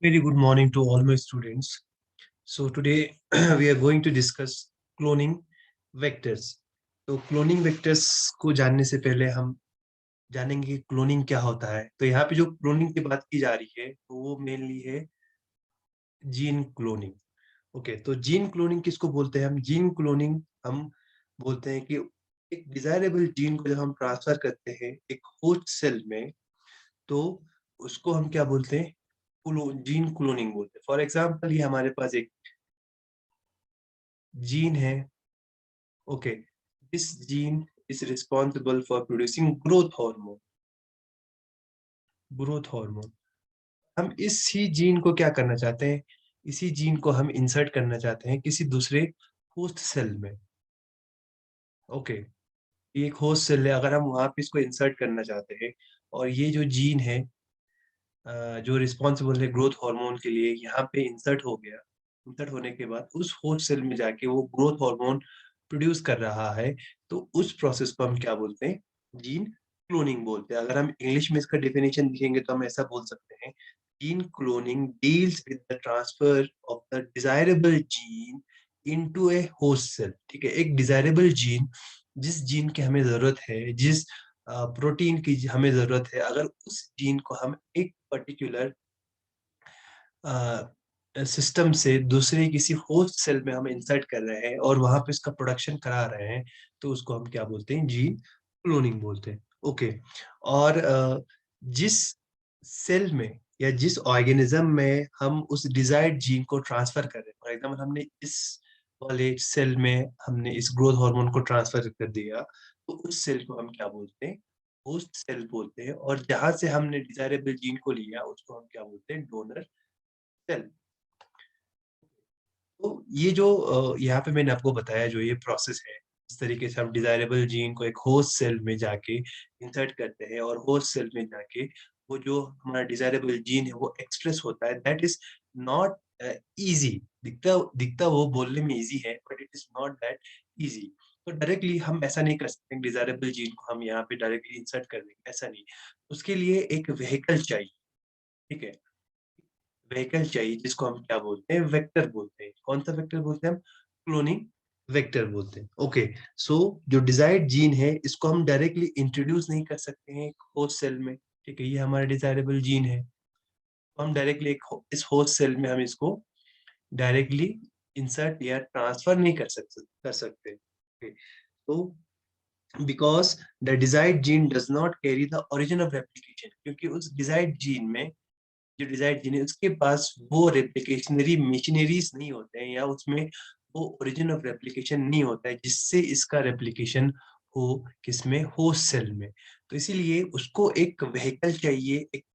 Very good morning to all my students. So today we are going to discuss cloning vectors. तो cloning vectors को जानने से पहले हम जानेंगे कि क्लोनिंग क्या होता है। तो यहाँ पे जो क्लोनिंग की बात की जा रही है तो वो मेनली है जीन क्लोनिंग। ओके, तो जीन क्लोनिंग किसको बोलते हैं? हम जीन क्लोनिंग हम बोलते हैं कि एक डिजायरेबल जीन को जब हम ट्रांसफर करते हैं एक होस्ट सेल में, तो उसको हम क्या बोलते हैं? जीन क्लोनिंग बोलते हैं। फॉर एग्जाम्पल ये हमारे पास एक जीन है। Okay, this gene is responsible for producing growth hormone. हम इसी जीन को क्या करना चाहते हैं? इसी जीन को हम इंसर्ट करना चाहते हैं किसी दूसरे होस्ट सेल में। ओके, ये एक होस्ट सेल है, अगर हम वहां पे इसको इंसर्ट करना चाहते हैं और ये जो जीन है जो रिस्पॉन्सिबल है ग्रोथ हार्मोन के लिए, यहाँ पे इंसर्ट हो गया। इंसर्ट होने के बाद उस होस्ट सेल में जाके वो ग्रोथ हार्मोन प्रोड्यूस कर रहा है, तो उस प्रोसेस को हम क्या बोलते हैं? जीन क्लोनिंग बोलते हैं। अगर हम इंग्लिश में इसका डेफिनेशन लिखेंगे तो हम ऐसा बोल सकते हैं, gene cloning deals with the transfer of the desirable gene into a host cell. ठीक है, एक डिजायरेबल जीन, जिस जीन की हमें जरूरत है, जिस प्रोटीन की हमें जरूरत है, अगर उस जीन को हम एक पर्टिकुलर सिस्टम से दूसरे किसी होस्ट सेल में हम इंसर्ट कर रहे हैं और वहां पे इसका प्रोडक्शन करा रहे हैं, तो उसको हम क्या बोलते हैं? जीन क्लोनिंग बोलते हैं। ओके, और जिस सेल में या जिस ऑर्गेनिज्म में हम उस डिजायर्ड जीन को ट्रांसफर कर रहे हैं, फॉर एग्जाम्पल हमने इस वाले सेल में हमने इस ग्रोथ हार्मोन को ट्रांसफर कर दिया, तो उस सेल को हम क्या बोलते हैं? होस्ट सेल बोलते हैं। और जहां से हमने डिजायरेबल जीन को लिया उसको हम क्या बोलते हैं? Donor cell. तो ये जो यहाँ पे मैंने आपको बताया जो ये प्रोसेस है, इस तरीके से हम डिजायरेबल जीन को एक होस्ट सेल में जाके इंसर्ट करते हैं और होस्ट सेल में जाके वो जो हमारा डिजायरेबल जीन है वो एक्सप्रेस होता है। That is not easy. दिखता दिखता वो बोलने में इजी है, but it is not that easy. तो डायरेक्टली हम ऐसा नहीं कर सकते, डिजायरेबल जीन को हम यहाँ पे डायरेक्टली इंसर्ट कर देंगे, ऐसा नहीं। उसके लिए एक व्हीकल चाहिए। ठीक है, व्हीकल चाहिए जिसको हम क्या बोलते हैं? वेक्टर बोलते हैं। कौन सा वेक्टर बोलते हैं हम? क्लोनिंग वेक्टर बोलते हैं। ओके, सो जो डिजायर्ड जीन है इसको हम डायरेक्टली इंट्रोड्यूस नहीं कर सकते हैं एक होस्ट सेल में। ठीक है, ये हमारा डिजायरेबल जीन है, तो हम डायरेक्टली इस होस्ट सेल में हम इसको डायरेक्टली इंसर्ट या ट्रांसफर नहीं कर सकते। Okay, तो because the desired gene does not carry the origin of replication, क्योंकि उस डिजायर्ड जीन में, जो डिजायर्ड जीन है उसके पास वो रेप्लिकेशनरी मशीनरीज नहीं होते हैं, या उसमें वो ओरिजिन ऑफ रेप्लिकेशन नहीं होता है जिससे इसका रेप्लिकेशन हो किसमें? होस्ट सेल में। तो इसीलिए उसको एक व्हीकल चाहिए, एक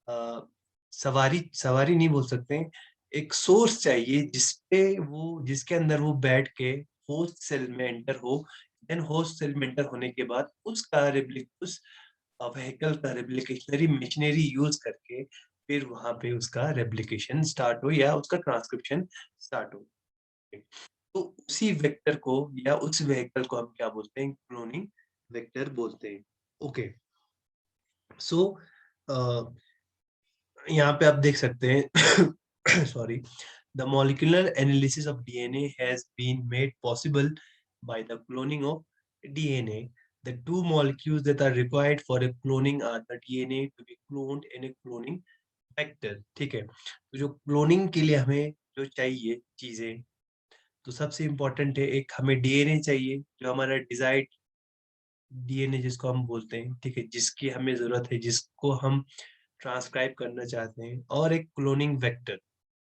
अ, सवारी सवारी नहीं बोल सकते हैं, एक सोर्स चाहिए जिसपे वो, जिसके अंदर वो बैठ के होस्ट सेल में एंटर हो। देन होस्ट सेल में एंटर होने के बाद उस व्हीकल का रेप्लिकेशनरी मशीनरी यूज करके फिर वहां पे उसका रेप्लिकेशन स्टार्ट हो या उसका ट्रांसक्रिप्शन स्टार्ट हो। तो उसी वेक्टर को या उस व्हीकल को हम क्या बोलते हैं? क्लोनिंग वेक्टर बोलते हैं। ओके, सो यहाँ पे आप देख सकते हैं sorry, the molecular analysis of DNA has been made possible by the cloning of DNA. The two molecules that are required for a cloning are the DNA to be cloned and a cloning vector. ठीक है, तो जो cloning के लिए हमें जो चाहिए चीजें, तो सबसे इम्पोर्टेंट है, एक हमें डीएनए चाहिए जो हमारा डिजायर्ड डीएनए जिसको हम बोलते हैं। ठीक है, जिसकी हमें जरूरत है, जिसको हम ट्रांसक्राइब करना चाहते हैं, और एक क्लोनिंग वेक्टर।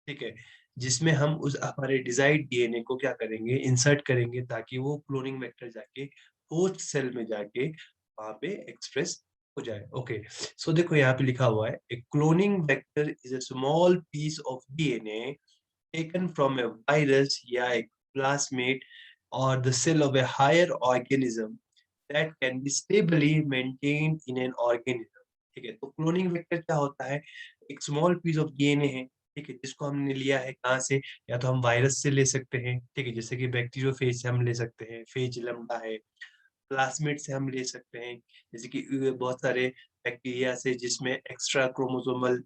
ठीक है, जिसमें हम उस हमारे डिजायर्ड डीएनए को क्या करेंगे? इंसर्ट करेंगे, ताकि वो क्लोनिंग वेक्टर जाके होस्ट सेल में जाके वहां पे एक्सप्रेस हो जाए। ओके, सो देखो यहाँ पे लिखा हुआ है, a cloning vector is a small piece of DNA taken from a virus या a plasmid or the cell of a higher organism that can be stably maintained in an organism. ठीक है, तो क्लोनिंग वेक्टर क्या होता है? एक small piece of DNA है। ठीक है, जिसको हमने लिया है कहाँ से? या तो हम वायरस से ले सकते हैं, ठीक है, जैसे कि बैक्टीरियोफेज से हम ले सकते हैं, फेज लैम्डा है। प्लाज्मिड से हम ले सकते हैं, जैसे कि बहुत सारे बैक्टीरिया से जिसमें एक्स्ट्रा क्रोमोसोमल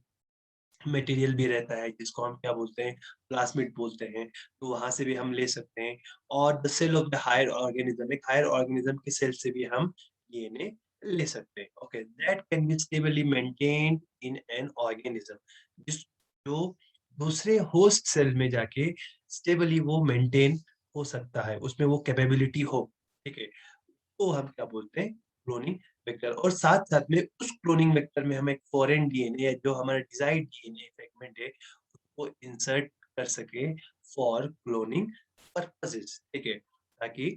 मटेरियल भी रहता है जिसको हम क्या बोलते हैं, प्लाज्मिड बोलते हैं, तो वहां से भी हम ले सकते हैं। और the cell of the higher organism, एक हायर ऑर्गेनिज्म के सेल से भी हम डीएनए ले सकते हैं। Okay, that can be stably maintained in an organism, जिस जो दूसरे होस्ट सेल में जाके स्टेबली वो मेंटेन हो सकता है, उसमें वो कैपेबिलिटी हो। ठीक है, तो हम क्या बोलते हैं, क्लोनिंग वेक्टर। और साथ साथ में उस क्लोनिंग वेक्टर में हम एक फॉरेन डीएनए या जो हमारा डिजायर्ड डीएनए फ्रेगमेंट है उसको इंसर्ट कर सके फॉर क्लोनिंग पर्पसेस। ठीक है, ताकि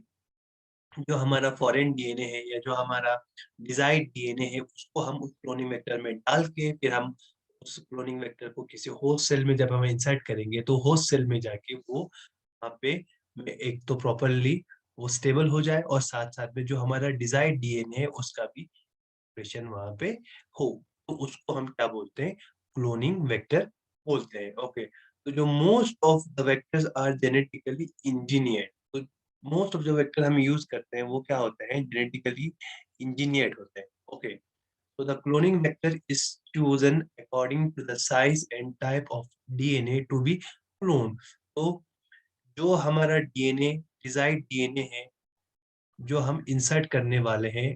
जो हमारा फॉरेन डीएनए है या जो हमारा डिजायर्ड डीएनए है उसको हम उस क्लोनिंग वेक्टर में डाल के फिर हम उस क्लोनिंग वेक्टर को किसी होस्ट सेल में जब हम इंसर्ट करेंगे तो होस्ट सेल में जाके वो वहाँ पे एक तो प्रॉपरली वो स्टेबल हो जाए और साथ साथ में जो हमारा डिजायर्ड डीएनए है उसका भी एक्सप्रेशन वहाँ पे हो, तो उसको हम क्या बोलते हैं, क्लोनिंग वेक्टर बोलते हैं। ओके, तो जो most of the vectors are genetically engineered, तो मोस्ट ऑफ द वेक्टर हम यूज करते हैं वो क्या होते हैं, जेनेटिकली इंजीनियर्ड होते हैं। Okay, so the cloning vector is chosen according to the size and type of DNA to be cloned। तो जो हमारा डीएनए डिजायर्ड डीएनए है जो हम इंसर्ट करने वाले हैं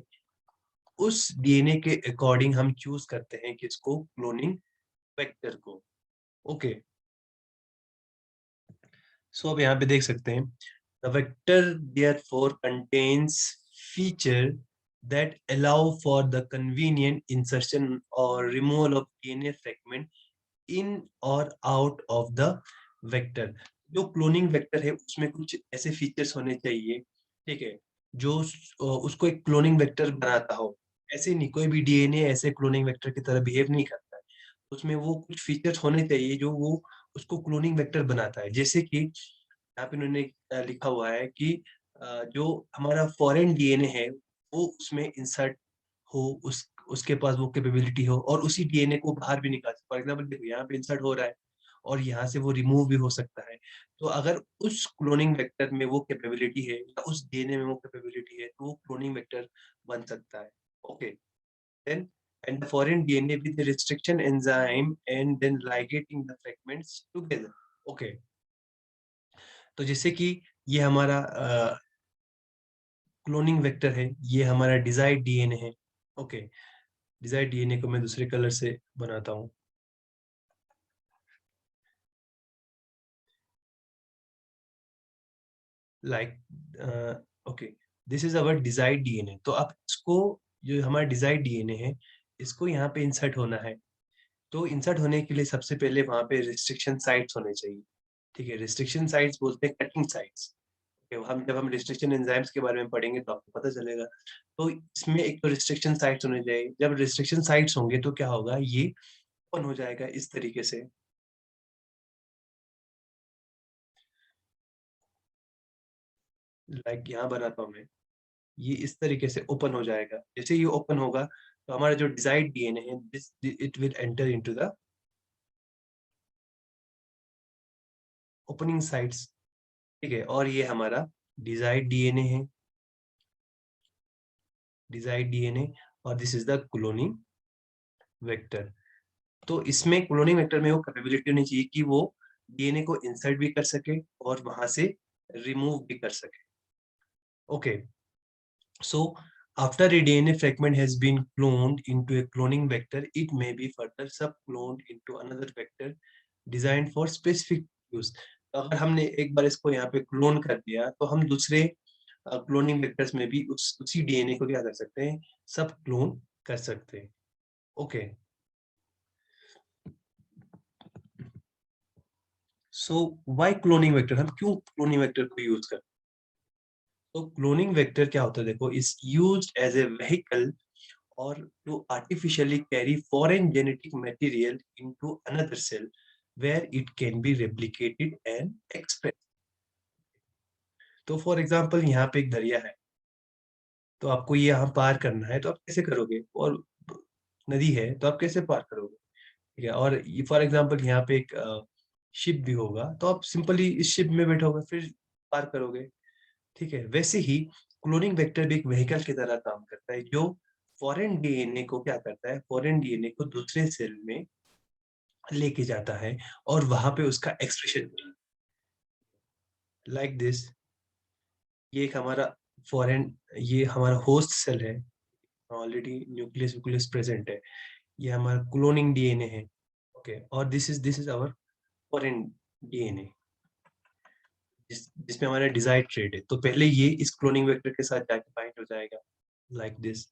उस डीएनए के अकॉर्डिंग हम चूज करते हैं किसको, क्लोनिंग वेक्टर को। ओके, सो अब यहाँ पे देख सकते हैं the vector therefore contains feature that allow for the convenient insertion or removal of DNA fragment in or out of the vector। जो क्लोनिंग वेक्टर है उसमें कुछ ऐसे फीचर्स होने चाहिए, ठीक है, जो उसको एक क्लोनिंग वेक्टर बनाता हो। ऐसे नहीं, कोई भी डीएनए ऐसे क्लोनिंग वेक्टर की तरह बिहेव नहीं करता है, उसमें वो कुछ फीचर्स होने चाहिए जो वो उसको क्लोनिंग वेक्टर बनाता है। जैसे कि यहाँ पे उन्होंने लिखा हुआ है कि जो हमारा फॉरेन डीएनए है वो उसमें इंसर्ट हो, उसके पास वो कैपेबिलिटी हो और उसी डीएनए को बाहर भी निकाल। फॉर एग्जांपल देखो यहाँ पे इंसर्ट हो रहा है और यहाँ से वो रिमूव भी हो सकता है। तो अगर उस क्लोनिंग वेक्टर में वो कैपेबिलिटी है या उस डीएनए में वो कैपेबिलिटी है तो वो क्लोनिंग वेक्टर बन सकता है। Okay, then and the foreign DNA with the restriction enzyme and then ligating the fragments together। Okay, तो जैसे कि ये हमारा क्लोनिंग वेक्टर है, ये हमारा डिजायर्ड डीएनए है। ओके, डिजायर्ड डीएनए को मैं दूसरे कलर से बनाता हूँ, like okay, this is our desired DNA. तो अब इसको, जो हमारा डिजायर्ड डीएनए है, इसको यहाँ पे इंसर्ट होना है। तो इंसर्ट होने के लिए सबसे पहले वहां पे रिस्ट्रिक्शन साइट्स होने चाहिए। ठीक है, रिस्ट्रिक्शन साइट्स बोलते हैं कटिंग साइट्स। हम जब हम रिस्ट्रिक्शन एंजाइम्स के बारे में पढ़ेंगे तो आपको पता चलेगा। तो इसमें एक तो रिस्ट्रिक्शन साइट्स होने चाहिए। जब रिस्ट्रिक्शन साइट्स होंगे तो क्या होगा, ये ओपन हो जाएगा इस तरीके से। लाइक यहाँ बनाता हूँ मैं, ये इस तरीके से ओपन हो जाएगा। जैसे ये ओपन होगा तो हमारा जो डिजायर्ड डीएनए है this it will enter into the opening sites. ठीक है, और ये हमारा डिजायर्ड डीएनए है, डिजायर्ड डीएनए, और this is the cloning vector. तो इसमें क्लोनिंग वेक्टर में वो कैपेबिलिटी होनी चाहिए कि वो डीएनए को इंसर्ट भी कर सके और वहां से रिमूव भी कर सके। Okay, so after a DNA fragment has been cloned into a cloning vector, it may be further sub-cloned into another vector designed for specific use। तो अगर हमने एक बार इसको यहाँ पे क्लोन कर दिया तो हम दूसरे क्लोनिंग वेक्टर्स में भी उसी डीएनए को क्या कर सकते हैं, सब क्लोन कर सकते हैं। Okay, so why cloning vector, हम क्यों क्लोनिंग वेक्टर को यूज करते हैं? तो क्लोनिंग वेक्टर क्या होता है, देखो, is used as a vehicle or to artificially carry foreign genetic material into another cell where it can be replicated and expressed। तो फॉर एग्जांपल यहाँ पे एक दरिया है, तो आपको ये यहाँ पार करना है तो आप कैसे करोगे, और नदी है तो आप कैसे पार करोगे। ठीक है, और फॉर एग्जांपल यहाँ पे एक शिप भी होगा तो आप सिंपली इस शिप में बैठोगे फिर पार करोगे। ठीक है, वैसे ही क्लोनिंग वेक्टर भी एक व्हीकल की तरह काम करता है जो फॉरेन डीएनए को क्या करता है, फॉरेन डीएनए को दूसरे सेल में लेके जाता है और वहाँ पे उसका एक्सप्रेशन लाइक दिस। ये एक हमारा फॉरेन ये हमारा होस्ट सेल है, ऑलरेडी न्यूक्लियस व्यूक्लियस प्रेजेंट है। ये हमारा क्लोनिंग डीएनए है। ओके, और this is our foreign DNA जिसमें हमारा डिजायर्ड ट्रेट है। तो पहले ये इस क्लोनिंग वेक्टर के साथ जाके बाइंड हो जाएगा लाइक दिस।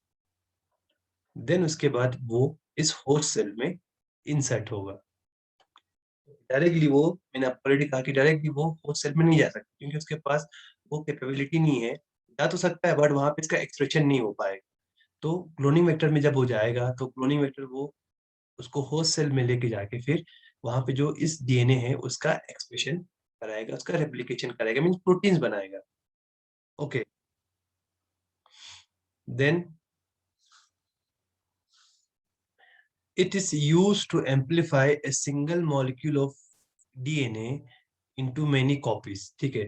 देन उसके बाद वो इस होस्ट सेल में इंसर्ट होगा। डायरेक्टली वो, मैंने आपको ऑलरेडी कहा कि डायरेक्टली वो होस्ट सेल में नहीं जा सकता क्योंकि उसके पास वो कैपेबिलिटी नहीं है। जा तो सकता है बट वहां पे इसका एक्सप्रेशन नहीं हो पाएगा। तो क्लोनिंग वेक्टर में जब हो जाएगा तो क्लोनिंग वेक्टर वो उसको होस्ट सेल में लेके जाके फिर वहां पे जो इस डीएनए है उसका एक्सप्रेशन कराएगा, उसका रेप्लिकेशन कराएगा, मीन प्रोटीन्स बनाएगा। Okay, then it is used to amplify a single molecule of DNA into many copies। ठीक है,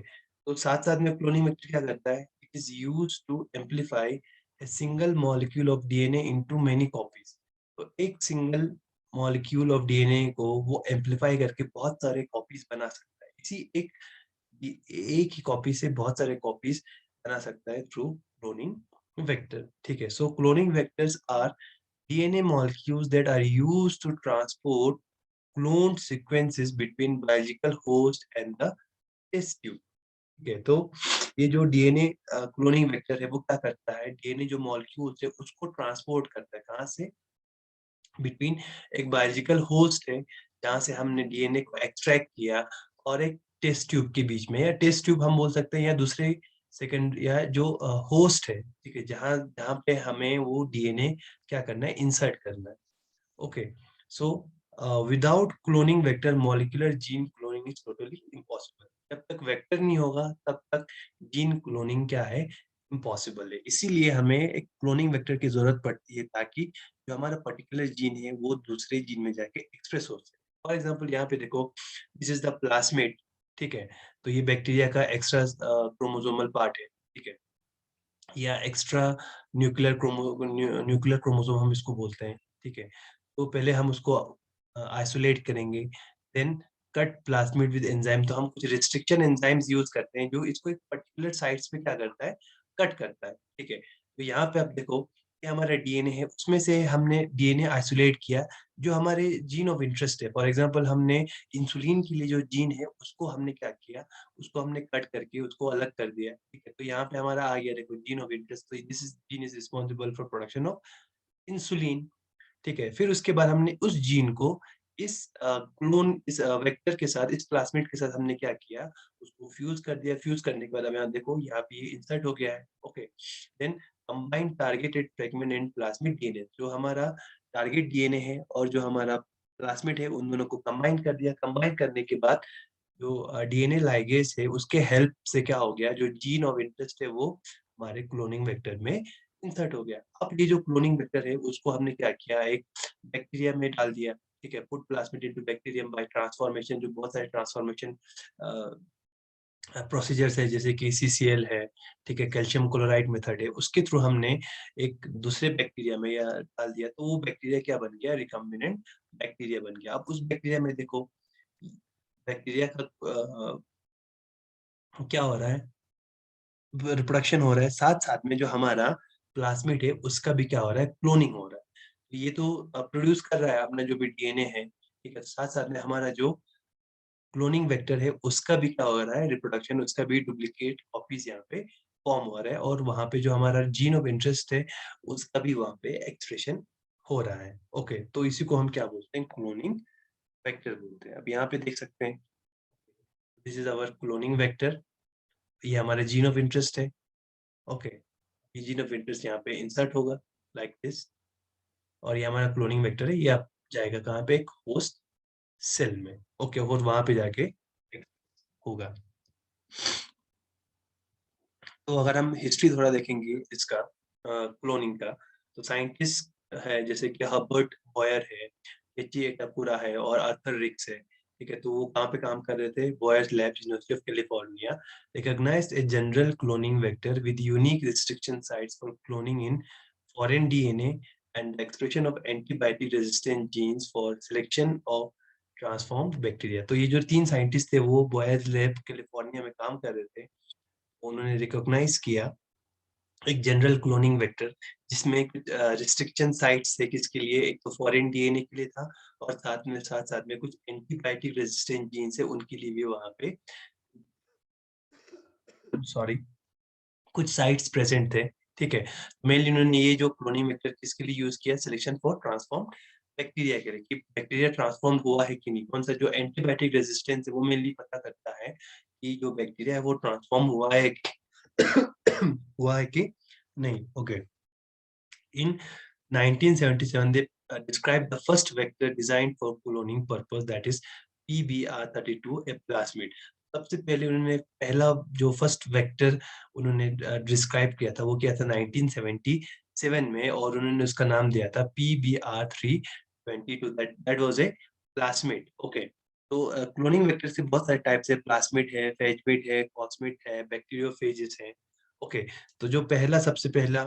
तो साथ साथ में क्लोनिंग मेथड क्या करता है, it is use to amplify a single molecule of DNA into many copies. तो एक सिंगल मॉलिक्यूल ऑफ डीएनए को वो एम्पलीफाई करके बहुत सारे कॉपीज बना सकता है। इसी एक ही कॉपी से बहुत सारे कॉपीज बना सकता है थ्रू क्लोनिंग वेक्टर। ठीक है, so cloning vectors are DNA molecules that are used to transport cloned sequences between biological host and the test tube। ठीक है, तो ये जो डीएनए क्लोनिंग वेक्टर है वो क्या करता है, डीएनए जो मॉलिक्यूल्स है उसको ट्रांसपोर्ट करता है कहाँ से, बिटवीन एक बायोलॉजिकल होस्ट है जहाँ से हमने डीएनए को एक्सट्रैक्ट किया और एक टेस्ट ट्यूब के बीच में, या टेस्ट ट्यूब हम बोल सकते हैं या दूसरे सेकंड या जो होस्ट है। ठीक है, जहाँ जहाँ पे हमें वो डीएनए क्या करना है, इंसर्ट करना है। Okay, so without cloning vector, molecular gene cloning is totally impossible। जब तक वेक्टर नहीं होगा तब तक जीन क्लोनिंग क्या है, इम्पॉसिबल है। इसीलिए हमें एक क्लोनिंग वेक्टर की जरूरत पड़ती है ताकि जो हमारा पर्टिकुलर जीन है वो दूसरे जीन में जाके एक्सप्रेस हो सके। फॉर एग्जाम्पल यहाँ पे देखो, दिस इज द प्लास्मिड। ठीक है, तो ये बैक्टीरिया का एक्स्ट्रा क्रोमोसोमल पार्ट है। ठीक है, या एक्स्ट्रा न्यूक्लियर क्रोमोसोम हम इसको बोलते हैं। ठीक है, तो पहले हम उसको आइसोलेट करेंगे, then cut plasmid with enzyme. तो हम कुछ रिस्ट्रिक्शन एंजाइम्स यूज करते हैं जो इसको एक पर्टिकुलर साइट्स पे क्या करता है, कट करता है। ठीक है, तो यहाँ पे आप देखो ये हमारा डीएनए है, उसमें से हमने डीएनए आइसोलेट किया जो हमारे जीन ऑफ इंटरेस्ट है। फॉर एग्जांपल हमने इंसुलिन के लिए जो जीन है उसको हमने क्या किया, उसको हमने कट करके उसको अलग कर दिया। ठीक है, तो यहाँ पे हमारा आ गया देखो जीन ऑफ इंटरेस्ट। तो this is gene is responsible for production of insulin. ठीक है, फिर उसके बाद हमने उस जीन को इस वेक्टर के साथ, इस प्लास्मिड के साथ हमने क्या किया, उसको फ्यूज कर दिया। फ्यूज करने के बाद अब यहाँ देखो यहाँ पे ये इंसर्ट हो गया है। Okay, then combine targeted fragment and plasmid DNA. जो हमारा टारगेट डीएनए है और जो हमारा प्लास्मिड है उन दोनों को कंबाइन कर दिया। कंबाइन करने के बाद जो डीएनए लाइगेज है उसके हेल्प से क्या हो गया, जो जीन ऑफ इंटरेस्ट है वो हमारे क्लोनिंग वेक्टर में इंसर्ट हो गया। अब ये जो क्लोनिंग वेक्टर है उसको हमने क्या किया, एक बैक्टीरिया में डाल दिया। ठीक है, put plasmid into bacterium by transformation. जो बहुत सारे ट्रांसफॉर्मेशन प्रोसीजर्स है जैसे कि सीसीएल है, ठीक है, कैल्शियम क्लोराइड मेथड है, उसके थ्रू हमने एक दूसरे बैक्टीरिया में या डाल दिया तो वो बैक्टीरिया क्या बन गया, रिकम्बिनेंट बैक्टीरिया बन गया। अब उस बैक्टीरिया में देखो बैक्टीरिया का क्या हो रहा है, रिप्रोडक्शन हो रहा है, साथ साथ में जो हमारा प्लाज्मिड है उसका भी क्या हो रहा है, क्लोनिंग हो रहा है। तो ये तो प्रोड्यूस कर रहा है अपना जो भी डीएनए है। ठीक है, साथ साथ में हमारा जो क्लोनिंग वेक्टर है उसका भी क्या हो रहा है, रिप्रोडक्शन, उसका भी डुप्लीकेट कॉपीज यहाँ पे फॉर्म हो रहा है और वहां पे जो हमारा जीन ऑफ इंटरेस्ट है उसका भी वहां पे एक्सप्रेशन हो रहा है। ओके, तो इसी को हम क्या बोलते हैं, क्लोनिंग वेक्टर बोलते हैं। अब यहाँ पे देख सकते हैं, this is our cloning vector. ये हमारा जीन ऑफ इंटरेस्ट है। ओके, ये जीन ऑफ इंटरेस्ट यहाँ पे इंसर्ट होगा लाइक दिस, और ये हमारा क्लोनिंग वेक्टर है। ये आप जाएगा कहाँ पे, एक होस्ट सेल में। ओके, और वहां पे जाके होगा। तो अगर हम हिस्ट्री थोड़ा देखेंगे इसका क्लोनिंग का, तो साइंटिस्ट है जैसे कि हर्बर्ट बॉयर है, एची एटापुरा है और आर्थर रिक्स है। ठीक है, तो वो कहाँ पे काम कर रहे थे, Boyer's lab, University of California. Recognized a general cloning vector with unique restriction sites for cloning in foreign DNA and the expression of antibiotic resistant genes for selection of transformed bacteria. तो ये जो 3 scientist थे वो boys lab California में काम कर रहे थे। उन्होंने रिकॉग्नाइज़ किया एक जनरल क्लोनिंग वेक्टर जिसमें कुछ रिस्ट्रिक्शन साइट्स थे किसके लिए, एक तो फॉरेन डीएनए के लिए था और साथ में कुछ एंटीबायोटिक रेजिस्टेंट जीन्स है उनके लिए भी वहाँ पे सॉरी कुछ साइट्स प्रेजेंट थे, ठीक है? मेनली उन्होंने ये जो क्लोनिंग वेक्टर किसके लिए यूज़ किया, सिलेक्शन फॉर ट्रांसफॉर्म्ड बैक्टीरिया के लिए कि बैक्टीरिया ट्रांसफॉर्म हुआ है कि नहीं, कौन-सा जो एंटीबायोटिक रेजिस्टेंस है वो मेनली पता करता है कि जो बैक्टीरिया है वो ट्रांसफॉर्म हुआ है कि हुआ है कि नहीं, okay. In 1977, they described the first vector designed for cloning purpose, that is PBR32, a plasmid. सबसे पहले उन्होंने पहला जो फर्स्ट वेक्टर उन्होंने डिस्क्राइब किया था वो किया था 1977 में और उन्होंने उसका नाम दिया था PBR322, that was a plasmid. Okay, तो क्लोनिंग वेक्टर से बहुत सारे टाइप्स है, प्लास्मिड है, फेजमिड है, कॉस्मिड है, बैक्टीरियोफेजेस है। ओके, तो जो पहला सबसे पहला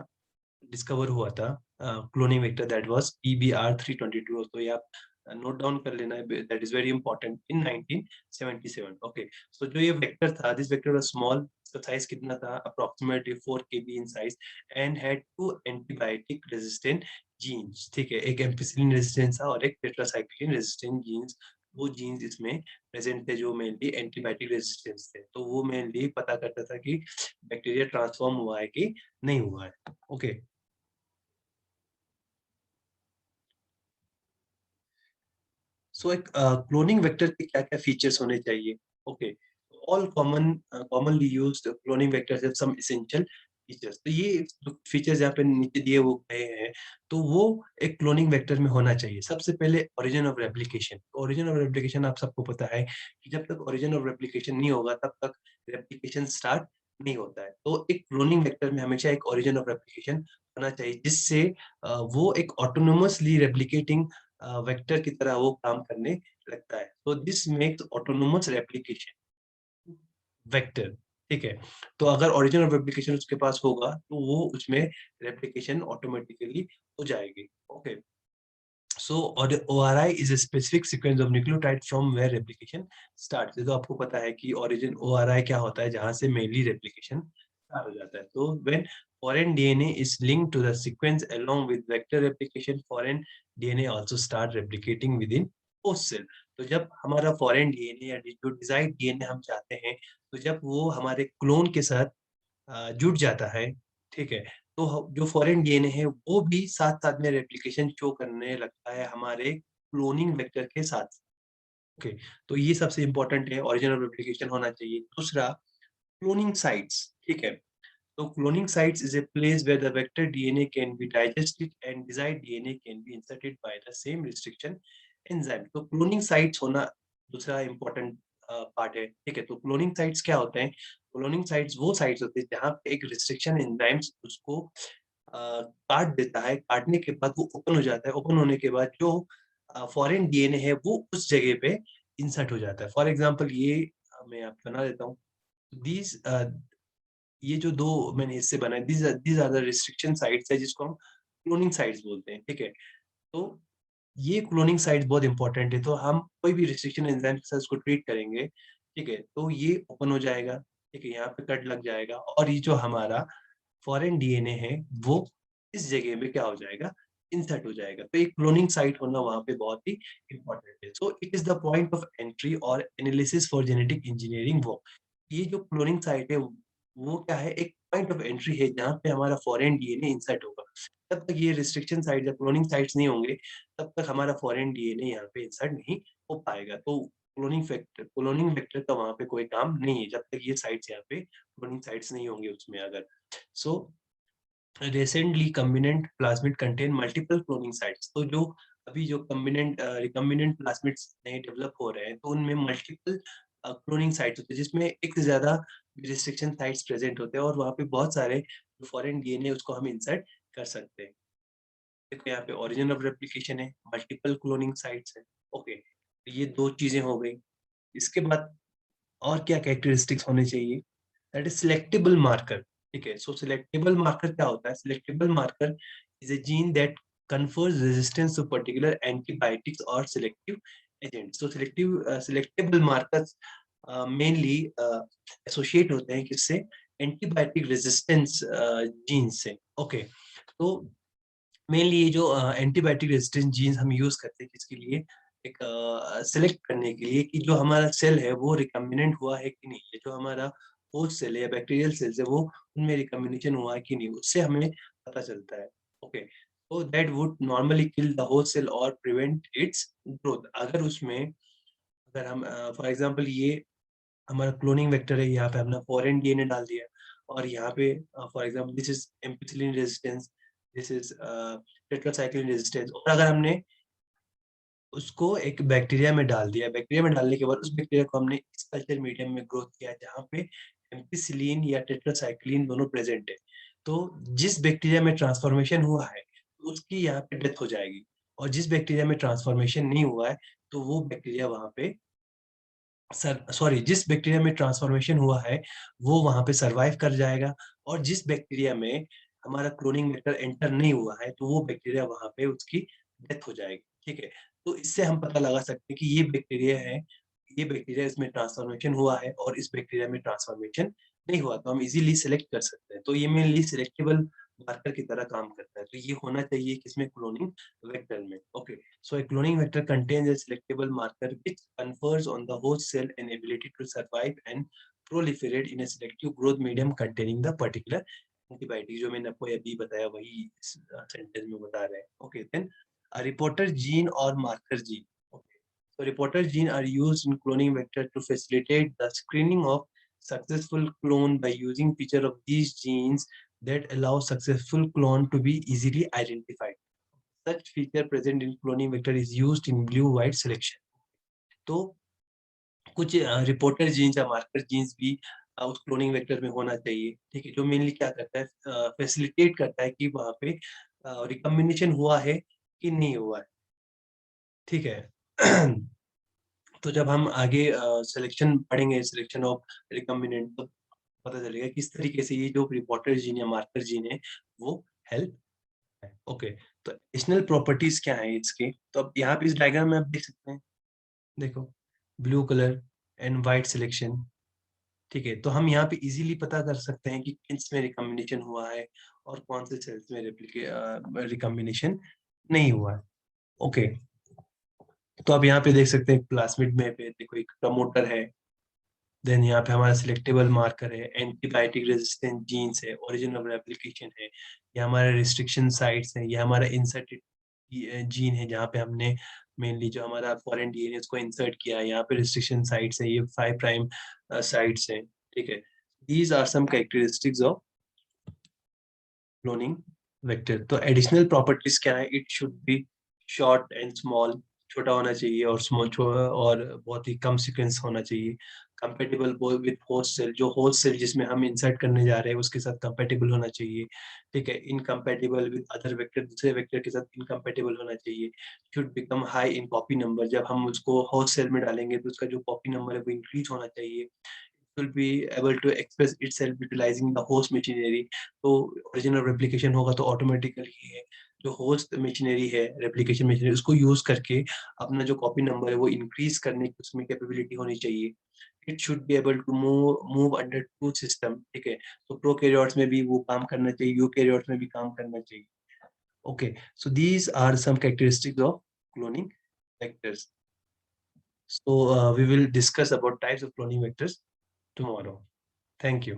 डिस्कवर हुआ था cloning vector, that was PBR322। तो ये आप नोट डाउन कर लेना, that is very important, in 1977। Okay, so जो ये वेक्टर था, दिस वेक्टर वाज स्मॉल, इसका साइज कितना था, approximately 4 KB in size and had two antibiotic resistant genes, ठीक है? एक एम्पिसिलिन रेजिस्टेंस था और एक टेट्रासाइक्लिन रेजिस्टेंट जीन्स, वो जीन्स इसमें प्रेजेंट थे जो मेनली एंटीबायोटिक रेजिस्टेंस थे। तो वो मेनली पता करता था कि बैक्टीरिया ट्रांसफॉर्म हुआ है कि नहीं हुआ है। ओके, सो एक क्लोनिंग वेक्टर के क्या-क्या फीचर्स होने चाहिए? Okay, all commonly used cloning vectors have some essential features. तो ये जो फीचर्स यहाँ पे नीचे दिए वो गए हैं, तो वो एक क्लोनिंग वेक्टर में होना चाहिए। सबसे पहले origin of replication. Origin of replication आप सबको पता है कि जब तक ओरिजिन ऑफ रेप्लिकेशन नहीं होगा तब तक रेप्लिकेशन स्टार्ट नहीं होता है। तो एक क्लोनिंग वेक्टर में हमेशा एक ओरिजिन ऑफ रेप्लिकेशन होना चाहिए जिससे वो एक ऑटोनोमसली रेप्लिकेटिंग वेक्टर की तरह वो काम करने लगता है। तो this makes autonomous replication vector, ठीक है? तो अगर ओरिजिन ऑफ रेप्लिकेशन उसके पास होगा, तो वो उसमें रेप्लिकेशन ऑटोमेटिकली हो जाएगी। ओके, सो और ORI is a specific sequence of nucleotide from where replication starts. ये तो आपको पता है कि ओरिजिन ओआरआई क्या होता है, जहाँ से मेनली रेप्लिकेशन स्टार्ट हो जाता है। तो when foreign DNA is linked to the sequence along with vector replication, foreign DNA also start replicating within host cell। तो जब हमारा फॉरेन डीएनए या जो डिजायर्ड डीएनए हम चाहते हैं, तो जब वो हमारे क्लोन के साथ जुड़ जाता है, ठीक है? तो जो फॉरेन डीएनए है वो भी साथ-साथ में रेप्लिकेशन शो करने लगता है हमारे क्लोनिंग वेक्टर के साथ। ओके, तो ये सबसे इम्पोर्टेंट है, ओरिजिनल रेप्लिकेशन होना चाहिए। दूसरा, क्लोनिंग साइट्स, ठीक है? So cloning sites is a place where the vector DNA can be digested and desired DNA can be inserted by the same restriction enzyme। तो क्लोनिंग साइट्स होना दूसरा important part है, ठीक है? तो क्लोनिंग साइट्स क्या होते हैं? क्लोनिंग साइट्स वो साइट्स होते हैं जहाँ पे एक रिस्ट्रिक्शन एंजाइम्स उसको काट देता है, काटने के बाद वो ओपन हो जाता है, ओपन होने के बाद जो फॉरेन डीएनए है वो उस जगह पे इंसर्ट हो जाता है। फॉर एग्जांपल ये मैं आपको बना देता हूँ। दीज़ ये जो 2 मैंने हिस्से बनाए, these are the restriction sites है जिसको हम क्लोनिंग साइट्स बोलते हैं, ठीक है? तो ये क्लोनिंग साइट्स बहुत इम्पोर्टेंट है, तो हम कोई भी रिस्ट्रिक्शन एंजाइम के साथ उसको ट्रीट करेंगे, ठीक है? तो ये ओपन हो जाएगा, ठीक है? यहाँ पे कट लग जाएगा और ये जो हमारा फॉरेन डीएनए है, वो इस जगह में क्या हो जाएगा, इंसर्ट हो जाएगा। तो एक क्लोनिंग साइट होना वहाँ पे बहुत ही इम्पोर्टेंट है। So it is the point of entry और analysis for genetic engineering work. ये जो क्लोनिंग साइट है, वो क्या है, एक पॉइंट ऑफ एंट्री है जहाँ पे हमारा फॉरेन डीएनए इंसर्ट होगा। जब तक ये रिस्ट्रिक्शन साइट या क्लोनिंग साइट्स नहीं होंगे, तब तक हमारा फॉरेन डीएनए यहाँ पे इंसर्ट नहीं हो पाएगा। तो क्लोनिंग वेक्टर का वहाँ पे कोई काम नहीं है, जब तक ये साइट्स यहाँ पे क्लोनिंग साइट्स नहीं होंगे उसमें अगर। So recently recombinant plasmid contain multiple cloning sites. तो जो अभी जो रिकॉम्बिनेंट प्लाज्मिड्स नए डेवलप हो रहे हैं, तो उनमें मल्टीपल क्लोनिंग साइट्स होते हैं जिसमें एक से ज्यादा रिस्ट्रिक्शन साइट्स प्रेजेंट होते हैं और वहाँ पे बहुत सारे जो फॉरेन डीएनए उसको हम इंसर्ट कर सकते हैं। देखो यहाँ पे ओरिजिन ऑफ रेप्लिकेशन है, मल्टीपल क्लोनिंग साइट्स है। ओके, तो ये 2 चीजें हो गई। इसके बाद और क्या कैरेक्टरिस्टिक्स होने चाहिए? दैट इज सिलेक्टेबल मार्कर, ठीक है? सो सिलेक्टेबल मार्कर क्या होता है? Selectable marker is a gene that confers resistance to particular antibiotics or selective agents. तो सेलेक्टेबल मार्कर्स मेनली एसोसिएट होते हैं किससे? एंटीबायोटिक रेजिस्टेंस जीन से। ओके, तो मेनली ये जो एंटीबायोटिक रेजिस्टेंस जीन्स हम यूज करते हैं किसके लिए? एक सेलेक्ट करने के लिए कि जो हमारा सेल है वो रिकम्बिनेंट हुआ है कि नहीं, ये जो हमारा होस्ट सेल है या बैक्टीरियल सेल्स है वो उनमें रिकम्बिनेशन हुआ है कि नहीं, उससे हमें पता चलता है। Okay, so that would normally kill the host cell or prevent its growth। अगर उसमें, अगर हम फॉर एग्जांपल ये हमारा क्लोनिंग वेक्टर है, यहाँ पे हमने फॉरेन डीएनए डाल दिया और यहाँ पे for example this is ampicillin resistance, this is tetracycline resistance, और अगर हमने उसको एक बैक्टीरिया में डाल दिया, बैक्टीरिया में डालने के बाद उस बैक्टीरिया को हमने इस कल्चर मीडियम में ग्रोथ किया जहाँ पे एम्पिसिलिन या टेट्रासाइक्लिन दोनों प्रेजेंट है, तो जिस बैक्टीरिया में ट्रांसफॉर्मेशन हुआ है तो उसकी यहाँ पे डेथ हो जाएगी, और जिस बैक्टीरिया में ट्रांसफॉर्मेशन नहीं हुआ है तो वो बैक्टीरिया वहाँ पे सॉरी, जिस बैक्टीरिया में ट्रांसफॉर्मेशन हुआ है वो वहां पे सरवाइव कर जाएगा, और जिस बैक्टीरिया में हमारा क्लोनिंग वेक्टर एंटर नहीं हुआ है तो वो बैक्टीरिया वहां पे उसकी डेथ हो जाएगी। ठीक है, तो इससे हम पता लगा सकते हैं कि ये बैक्टीरिया है, ये बैक्टीरिया इसमें ट्रांसफॉर्मेशन हुआ है और इस बैक्टीरिया में ट्रांसफॉर्मेशन नहीं हुआ, तो हम इजीली सेलेक्ट कर सकते हैं। तो ये मेनली सिलेक्टेबल मार्कर की तरह काम करता है, तो ये होना चाहिए किसमें? क्लोनिंग वेक्टर में। Okay, so a cloning vector contains a selectable marker which confers on the host cell an ability to survive and proliferate in a selective growth medium containing the particular antibiotic। जो मैंने आपको अभी बताया वही इस sentence में बता रहे हैं। Okay, then a reporter gene or marker gene। Okay, so reporter gene are used in cloning vector to facilitate the screening of successful clone by using feature of these genes that allow successful clone to be easily identified। Such feature present in cloning vector is used in blue white selection। तो कुछ reporter jeans या marker jeans भी उस cloning vector में होना चाहिए। ठीक है, जो मेनली क्या करता है? फैसिलिटेट करता है कि वहाँ पे रिकम्बिनेशन हुआ है कि नहीं हुआ है। ठीक है। तो जब हम आगे सिलेक्शन पढ़ेंगे, सिलेक्शन ऑफ रिकम्बिनेंट, तो पता चलेगा किस तरीके से ये जो रिपोर्टर जीन या मार्कर जीन है वो हेल्प है। ओके, तो एडिशनल प्रॉपर्टीज क्या है इसके? तो अब यहाँ पे इस डायग्राम में आप देख सकते हैं, देखो, blue colour and white selection. ठीक है, तो हम यहाँ पे इजीली पता कर सकते हैं कि किस में रिकम्बिनेशन हुआ है और कौन से सेल्स में रिकम्बिनेशन नहीं हुआ है। ओके, तो आप यहाँ पे देख सकते हैं प्लास्मिड में पे देखो एक प्रमोटर है, देन यहाँ पे हमारा सिलेक्टेबल मार्कर है, एंटीबायोटिक रेजिस्टेंट जीन्स है, ओरिजिन ऑफ रेप्लिकेशन है, ये हमारे रिस्ट्रिक्शन साइट्स हैं, ये हमारा इंसर्टेड जीन है जहाँ पे हमने मेनली जो हमारा फॉरेन डीएनए उसको इंसर्ट किया है, यहाँ पे रिस्ट्रिक्शन साइट्स है, ये 5 प्राइम साइट्स हैं। ठीक है, these are some characteristics of cloning vector. तो एडिशनल प्रॉपर्टीज क्या है? It should be short and small, छोटा होना चाहिए और स्मॉल और बहुत ही कम सीक्वेंस होना चाहिए। कंपेटेबल विद होस्ट सेल, जो होस्ट सेल जिसमें हम इंसर्ट करने जा रहे हैं उसके साथ कंपेटेबल होना चाहिए। ठीक है, इनकम्पेटेबल विद अदर वेक्टर, दूसरे वेक्टर के साथ इनकम्पेटेबल होना चाहिए। Should become high in copy number, जब हम उसको होस्ट सेल में डालेंगे तो उसका जो कॉपी नंबर है वो इंक्रीज होना चाहिए। will be able to express itself utilizing the host machinery। तो ओरिजिनल रेप्लिकेशन होगा तो ऑटोमेटिकली है जो होस्ट मशीनरी है, रेप्लिकेशन मशीनरी, उसको यूज करके अपना जो कॉपी नंबर है वो इंक्रीज करने की उसमें कैपेबिलिटी होनी चाहिए। It should be able to move under two system. ठीक है, तो प्रोकैरियोट्स में भी वो काम करना चाहिए, यूकैरियोट्स में भी काम करना चाहिए। Okay, so these are some characteristics of cloning vectors। So we will discuss about types of cloning vectors tomorrow। Thank you।